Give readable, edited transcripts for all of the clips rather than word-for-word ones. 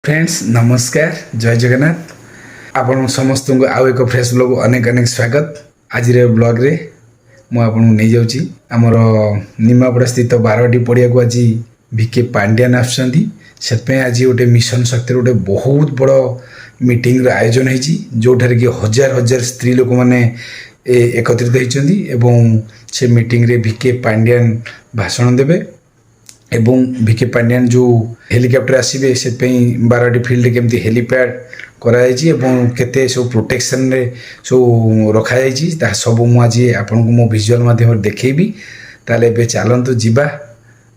Friends नमस्कार जय जगन्नाथ आपण समस्त को आउ एक फ्रेश ब्लॉग अनेक अनेक स्वागत। आज ब्लॉग रे मुझे नहीं जाऊँगी आमर निमापड़ा स्थित बारवाटी पड़िया को आज भिके पांड्यान आसुँच आज गोटे मिशन शक्ति गोटे बहुत बड़ मीटिंग आयोजन होती जो कि हजार हजार स्त्री लोक मैंने एकत्रित होती से मीटिंग रे भिके पांड्यान भाषण देवे एवं भिके पांड्यान जो हेलिकॉप्टर आसवे से बारवाटी फील्ड केमती हेलीपैड कराई केते सब प्रोटेक्शन रे सब रखाई सब मुझे आपन को मो विजुअल माध्यम देखी ताले बे चलतु जीवा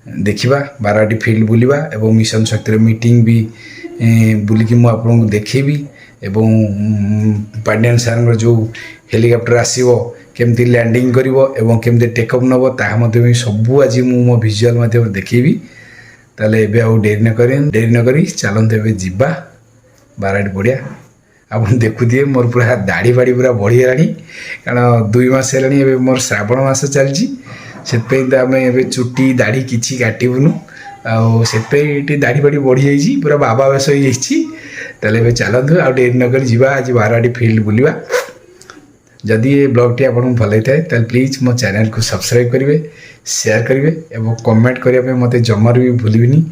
देखा बारवाटी फील्ड बुलवा एवं मिशन शक्ति मीटिंग भी बुलिकी मु आपन को देखी पांड्यान सार जो हेलिकॉप्टर आसो केमती लैंडिंग करिवो एवं केमती टेकअप नब ताहा सबू आज मु मो विजुअल माध्यम देखी ताले एबे आउ डेरी न करी चलते एबे जीवा बारवाटी पड़िया आप देखुए मोर पूरा दाढ़ी बाड़ी पूरा बढ़ीगला कारण 2 मास है मोर श्रावण मास चलती से आम ए चुटी दाढ़ी किसी काटबुनु आठी दाढ़ी बाड़ी बढ़ी जाइए पूरा बाबा बेस हो जाए चलतु आउ डेरी न करी जीवा आज बारवाटी फील्ड बुलवा। जदि ये ब्लॉग टी आपको भल होता है प्लीज मो चैनल को सब्सक्राइब करेंगे शेयर करेंगे और कमेंट करने मत जमार भी भूलि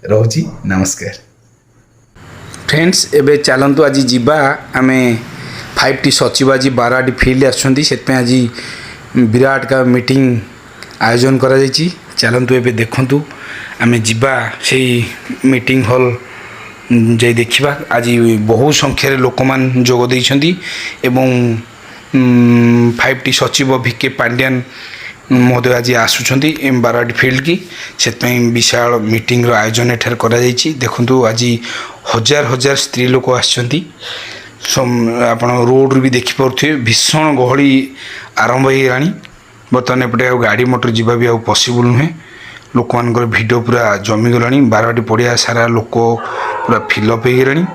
रोची नमस्कार। फ्रेंड्स एबे चलतु आज जीवा आम 5टी सचिव आज बारवाटी फील्ड आसुँच आज विराट का मीटिंग आयोजन करा चलतु एबे देखंतु आम जीवा से मीटिंग हॉल जाई देखिबा आज बहु संख्यार लोक मान जोग देइछंती एवं 5टी सचिव भिके पांड्यान महोदय आज आसुँच बारवाटी फील्ड की से विशाल मीटिंग रो आयोजन एठार करा देखु आज हजार हजार स्त्री लोक आसछंती आपण रोड भी देखिपे भीषण गहली आरंभ हो बर्तमान एपटे गाड़ी मोटर जीवा भी पॉसिबल नुहे लोक मान भिड पूरा जमीगला बारवाटी पड़िया सारा लोक पूरा फिलअप हो गलानी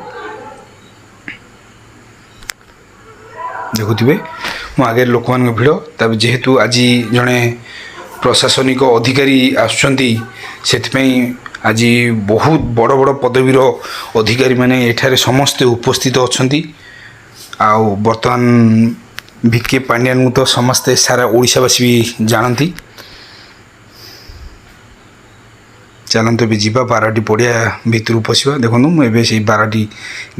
देखुए मो आगे लोक मान भिड़ तब जेहेतु आज जड़े प्रशासनिक अधिकारी आसुँच आज बहुत बड़ बड़ पदवीर अधिकारी माने एठारे समस्ते उपस्थित अच्छा बर्तमान भिके पांड्यान तो समस्ते सारा ओडिशावासी भी जानती चलते भी जीवा बारवाटी पड़िया भितर पशिवा देखो मुझे से बारवाटी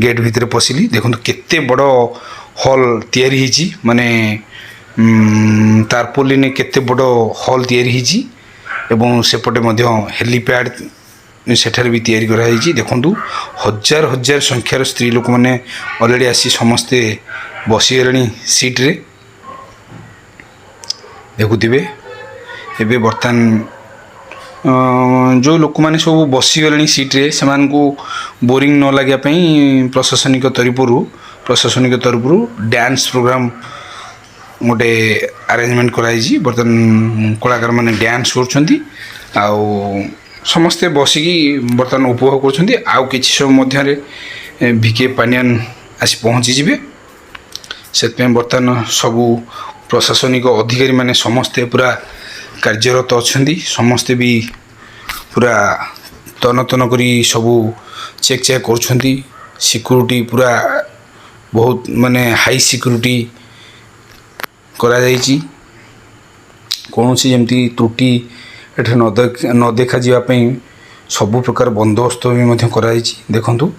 गेट भितर पशिली देखो केते बड़ हॉल तैयारी होती माने तारपोलिन केते बड़ हॉल तैयारी होती एवं सेपटे मध्य हेलीपैड सेठार भी तैयारी कराई देखु हजार हजार संख्यार स्त्री लोक मैंने अलरेडी आसी समस्ते बसीगले सीट्रे देखुवे एबे बर्तमान जो लोक मैंने सब बसीगले सीट्रे से बोरिंग न लगे प्रशासनिक तरफ डांस प्रोग्राम गोटे अरेंजमेंट कराई बर्तमान कलाकार मैंने डांस कर समस्ते बसिकी बर्तमान उपभोग कर आउ किसी समय मध्य भिके पांड्यान आसी पहुँचीजे से बर्तमान सबू प्रशासनिक अधिकारी मैंने समस्ते पूरा कार्यरत अच्छा समस्ते भी पूरा तन तन करी सबू चेक कर सिक्यूरिटी पूरा बहुत माने हाई सिक्यूरिटी करा जाइछि कौन सी जमती त्रुटि एठे न देखा जावाई सबु प्रकार बंदोबस्त भी मध्य कराई देखंतु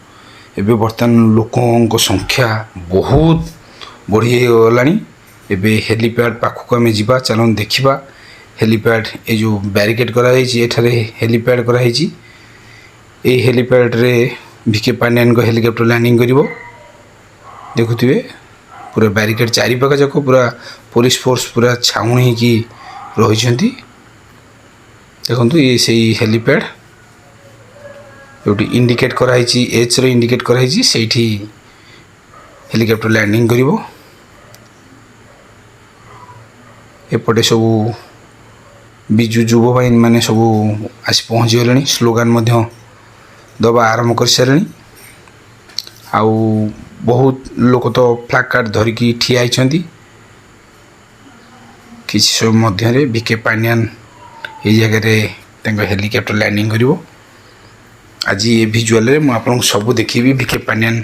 एबे बर्तमान लोकों संख्या बहुत बढ़ी गलानी एबे हेलीपैड पाखक आम जीवा चलन देखिबा हेलीपैड ए जो बैरिकेड कराई एठारे हेलीपैड कराई ए हेलीपैड रे भिके पांड्यान को हेलीकॉप्टर लैंडिंग करिवो देखुए पूरा बैरिकेड चारिपाख जाक पूरा पुलिस फोर्स पूरा छाउणी की रही देखु ये से हेलीपैड जो इंडिकेट कराई एच रो इंडिकेट कराई से हेलीकॉप्टर लैंडिंग करिवो एपटे सब बिजु युवा बाहिनी माने सब आसी पहुँची गले स्लोगान दबा आरंभ कर सारे आउ बहुत लोक तो फ्लैग कार्ड धरिकी ठिया किसी समय मध्य भिके पांड्यान ये जगह हेलीकॉप्टर लैंडिंग करिवो आज ये भिजुआल रे आप सब देखी विके पांड्यान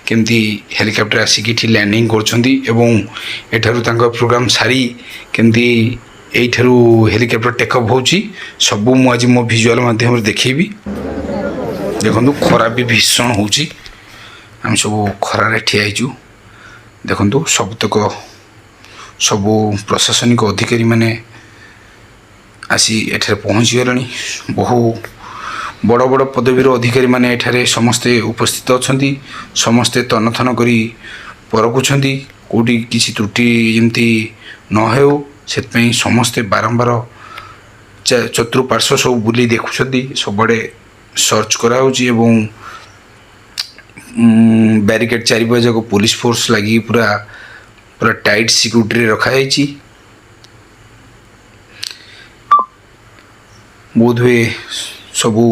केमती हेलिकॉप्टर आसिक लैंडिंग कर प्रोग्राम सारी केमती यू हेलिकॉप्टर टेकअप हो सब मुझे मो भिजुआल माध्यम देखी देखो खरा भी भीषण हो सब खरारे ठिया देखु सबतक सब प्रशासनिक अधिकारी माने आसी एठारे पहुँची गले बहु बड़ बड़ पदवीर अधिकारी माने एठारे समस्ते उपस्थित अच्छा समस्ते तनथन करी परखुंट कौटी किसी त्रुटि जमती न हो से समस्ते बारंबार चतुर्पार्श्व सब बुली देखुं सबड़े सर्च कराऊँगी बैरिकेड चारिपाख जाक पुलिस फोर्स लगी पूरा पूरा टाइट सिक्योरिटी रखाई बोध हुए सबू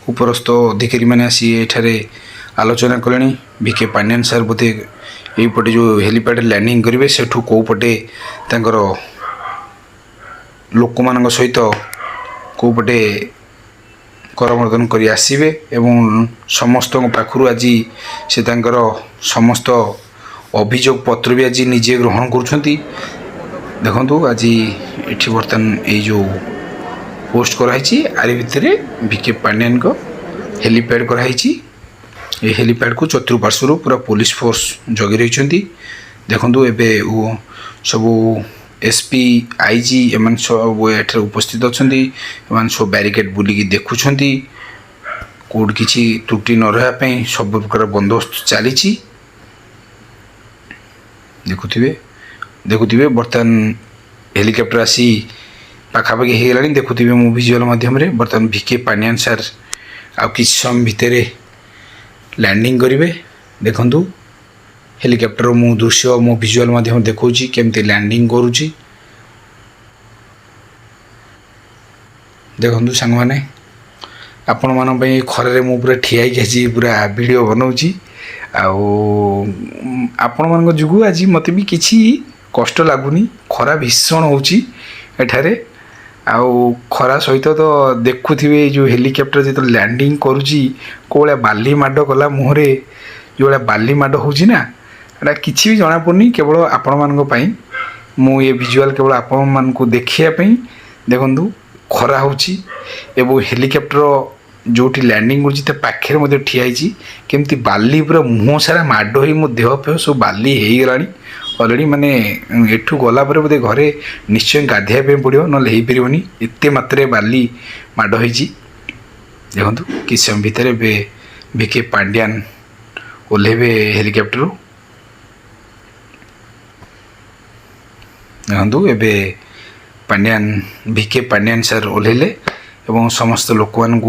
उपरस्थ अधिकारी मैंने आसी एठारे आलोचना कले विके पांड्यान सार बोधे यहीपटे जो हेलीपैड लैंडिंग करेंगे सेठू कौपटे तर लोक मान सहित कौपटे करमर्दन कर आसवे एवं समस्त पाखु आज से समस्त अभियोग पत्र भी आज निजे ग्रहण करूँ आज ये बर्तमान यो पोस्ट कराई आरी भितर विके पांड्यान को हेलीपैड कराई ये हेलीपैड को चतुर्पार्श्वर पूरा पुलिस फोर्स जगी रही देखु एवं सब एसपी आईजी एम सब एठार उपस्थित अच्छा सब बैरिकेड बुलिकी देखुं कौट किसी त्रुटि न रही सब प्रकार बंदोबस्त चली देखुवे बर्तमान हेलिकॉप्टर आसी पाखापाखि हो गला देखुवे मो भिजुआल माध्यम बर्तमान विके पांड्यान सार आ कि समय भितर लैंडिंग करेंगे देखु हेलिकॉप्टर मो दृश्य मो भिजुआल माध्यम देखा केमती लैंडिंग करुँची देखु सांग मैंने आपण मान खरारे मु पूरा ठिया आज पूरा वीडियो बनाऊँगी आपण मान जुगु आज मत भी किसी कष्ट लगुनि खरा भीषण होठारे खरा सहित तो देखुवे जो हेलिकॉप्टर जो लैंडिंग करुँची कौन बाली माड कला मुहरे जो भाया बाली माड होना एटा किसी भी जना पड़नी केवल आपण मानी मु ये भिजुआल केवल आपण मान देखापी देखु खरा हो हेलिकॉप्टर जो लैंडिंग कर पाखे ठिया केमती बाली पूरा मुँह सारा माड हो मो देह फेह सब बाली हो गला अलरेडी माने एठू गला पर बोधे घरे निश्चय गाधेया पड़ो ना पारनी एत मात्रे बाली माड हो देखु कि समय भितर विके पांड्यान ओह्लेबे हेलिकॉप्टर देखु एबे पांड्यान विके पांड्यान सर ओह्लेले एवं समस्त लोक मान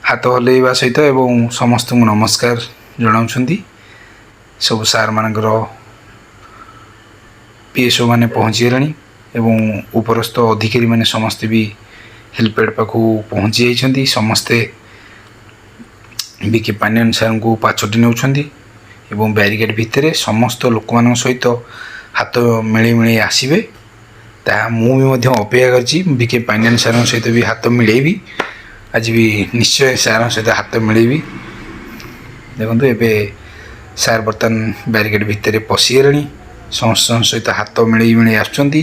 हाथ हलैवा सहित एवं समस्त नमस्कार जनाउछंती सब सार मानकर पीएसओ माने पहुँची गले एवं उपरस्थ अधिकारी माने समस्ते भी हेल्पएड पाखु पहुँची जाइछंती समस्ते विके पांड्यान सार को पाछोटी नौछंती एवं बैरिकेड भितर समस्त लोक मान सहित हाथ मिली मिली आसवे ता मुझे अपेक्षा करची विके पांड्यान सार सहित भी हाथ मिलेबी आज भी निश्चय सार सहित हाथ मिलेबी देखो एबे सार बर्तमान बैरिकेड भितर पशिगले समस्त सहित हाथ मिले मिले आसुँच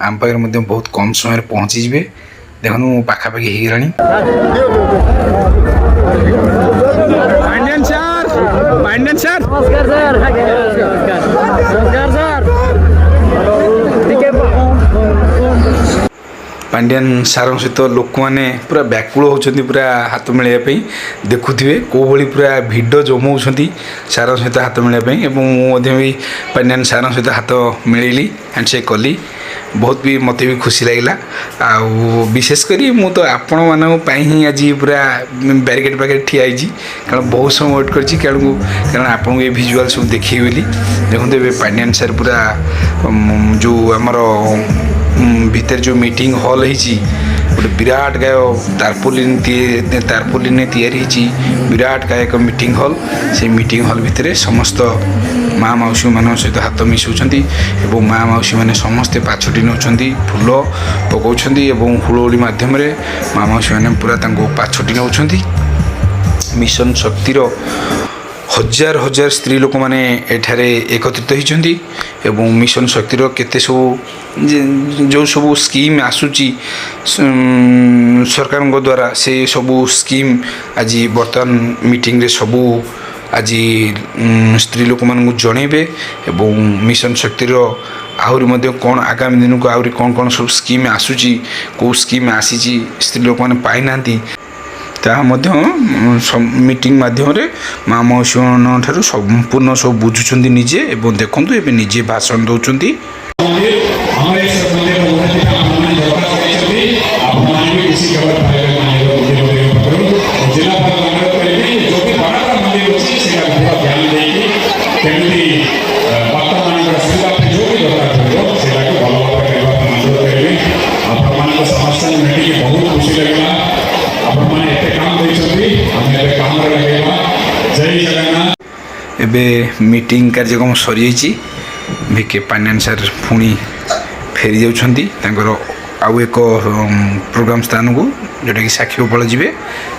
आम पाखे बहुत कम समय पहुँची जाए देखो पाखापाखि हो गला पांड्यान सर नमस्कार सर नमस्कार सर पांड्यान सार सहित लोक मैंने पूरा व्याकुल होती पूरा हाथ मिलवाई देखुवे कौ भाई पूरा भिड़ जमाऊँ सार सहित हाथ मिलवाई मुझे भी पांड्यान सार सहित हाथ मिलैली हैंडसेक कली बहुत भी मत भी खुशी लगे विशेषकर मु तो आपण मानी आज पूरा बैरिकेड पाखे ठिया कारण बहुत समय वेट कारण आपको ये भिजुआल सब देखी बोली देखते ए पांड्यान सार पूरा जो आमर भीतर जो मीटिंग हॉल है गोटे विराट गाय तारपोलिन तैयारी विराट गाय एक मीटिंग हॉल से मीटिंग हॉल भितर समस्त ମା' ମାଉସୀମାନଙ୍କ ସହିତ ହାତ ମିଶାଉଛନ୍ତି ଏବଂ ମା' ମାଉସୀମାନେ ସମସ୍ତେ ପାଛୋଟି ନେଉଛନ୍ତି, ଫୁଲ ପକାଉଛନ୍ତି ଏବଂ ହୁଳହୁଳି ମାଧ୍ୟମରେ ମା' ମାଉସୀମାନେ ପୁରା ତାଙ୍କୁ ପାଛୋଟି ନେଉଛନ୍ତି। ମିଶନ ଶକ୍ତିର ହଜାର ହଜାର ସ୍ତ୍ରୀ ଲୋକମାନେ ଏଠାରେ ଏକତ୍ରିତ ହୋଇଛନ୍ତି ଏବଂ ମିଶନ ଶକ୍ତିର କେତେ ସବୁ ଯେଉଁ ସବୁ ସ୍କିମ୍ ଆସୁଛି ସରକାରଙ୍କ ଦ୍ୱାରା ସେ ସବୁ ସ୍କିମ୍ ଆଜି ବର୍ତ୍ତମାନ ମିଟିଂରେ ସବୁ ଆଜି ସ୍ତ୍ରୀ ଲୋକମାନଙ୍କୁ ଜଣେଇବେ ଏବଂ ମିଶନ ଶକ୍ତିର ଆହୁରି ମଧ୍ୟ କ'ଣ ଆଗାମୀ ଦିନକୁ ଆହୁରି କ'ଣ କ'ଣ ସବୁ ସ୍କିମ୍ ଆସୁଛି, କେଉଁ ସ୍କିମ୍ ଆସିଛି ସ୍ତ୍ରୀ ଲୋକମାନେ ପାଇନାହାନ୍ତି ତାହା ମଧ୍ୟ ମିଟିଂ ମାଧ୍ୟମରେ ମା' ମାଉସୀମାନଙ୍କ ଠାରୁ ସମ୍ପୂର୍ଣ୍ଣ ସବୁ ବୁଝୁଛନ୍ତି ନିଜେ ଏବଂ ଦେଖନ୍ତୁ ଏବେ ନିଜେ ଭାଷଣ ଦେଉଛନ୍ତି। ଏବେ ମିଟିଂ କାର୍ଯ୍ୟକ୍ରମ ସରିଯାଇଛି। ଭିକେ ପାଣ୍ଡିଆନ ସାର୍ ପୁଣି ଫେରି ଯାଉଛନ୍ତି ତାଙ୍କର ଆଉ ଏକ ପ୍ରୋଗ୍ରାମ୍ ସ୍ଥାନକୁ, ଯେଉଁଟାକି ସାକ୍ଷୀଗୋପାଳ ଯିବେ।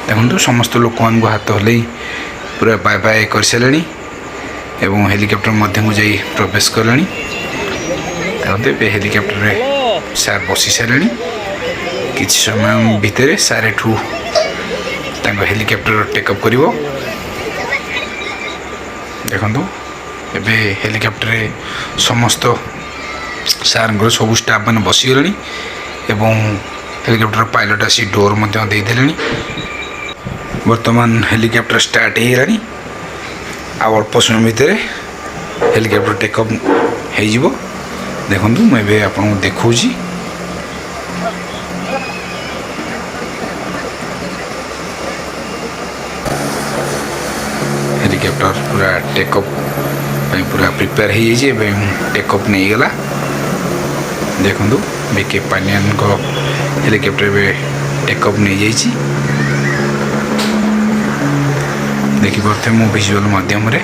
ଦେଖନ୍ତୁ ସମସ୍ତ ଲୋକମାନଙ୍କୁ ହାତ ହଲେଇ ପୁରା ବାଏ ବାଏ କରିସାରିଲେଣି ଏବଂ ହେଲିକପ୍ଟର ମଧ୍ୟକୁ ଯାଇ ପ୍ରବେଶ କଲେଣି। ଦେଖନ୍ତୁ ଏବେ ହେଲିକପ୍ଟରରେ ସାର୍ ବସି ସାରିଲେଣି। କିଛି ସମୟ ଭିତରେ ସାର୍ ଏଠୁ ତାଙ୍କ ହେଲିକପ୍ଟର ଟେକ୍ଅପ୍ କରିବ। ଦେଖନ୍ତୁ ଏବେ ହେଲିକପ୍ଟରରେ ସମସ୍ତ ସାର୍ଙ୍କର ସବୁ ଷ୍ଟାଫ୍ ମାନେ ବସିଗଲେଣି ଏବଂ ହେଲିକପ୍ଟର ପାଇଲଟ୍ ଆସି ଡୋର୍ ମଧ୍ୟ ଦେଇଦେଲେଣି। ବର୍ତ୍ତମାନ ହେଲିକପ୍ଟର ଷ୍ଟାର୍ଟ ହେଇଗଲାଣି। ଆଉ ଅଳ୍ପ ସମୟ ଭିତରେ ହେଲିକପ୍ଟର ଟେକ୍ଅପ୍ ହେଇଯିବ। ଦେଖନ୍ତୁ ମୁଁ ଏବେ ଆପଣଙ୍କୁ ଦେଖାଉଛି। ହେଲିକପ୍ଟର ପୁରା ଟେକ୍ଅପ୍ ପାଇଁ ପୁରା ପ୍ରିପେୟାର ହେଇଯାଇଛି ଏବଂ ଟେକ୍ଅପ୍ ନେଇଗଲା। ଦେଖନ୍ତୁ ଭିକେ ପାଣ୍ଡିଆନଙ୍କ ହେଲିକପ୍ଟର ଏବେ ଟେକ୍ଅପ୍ ନେଇଯାଇଛି। ଦେଖିପାରୁଥିବେ ମୁଁ ଭିଜୁଆଲ୍ ମାଧ୍ୟମରେ।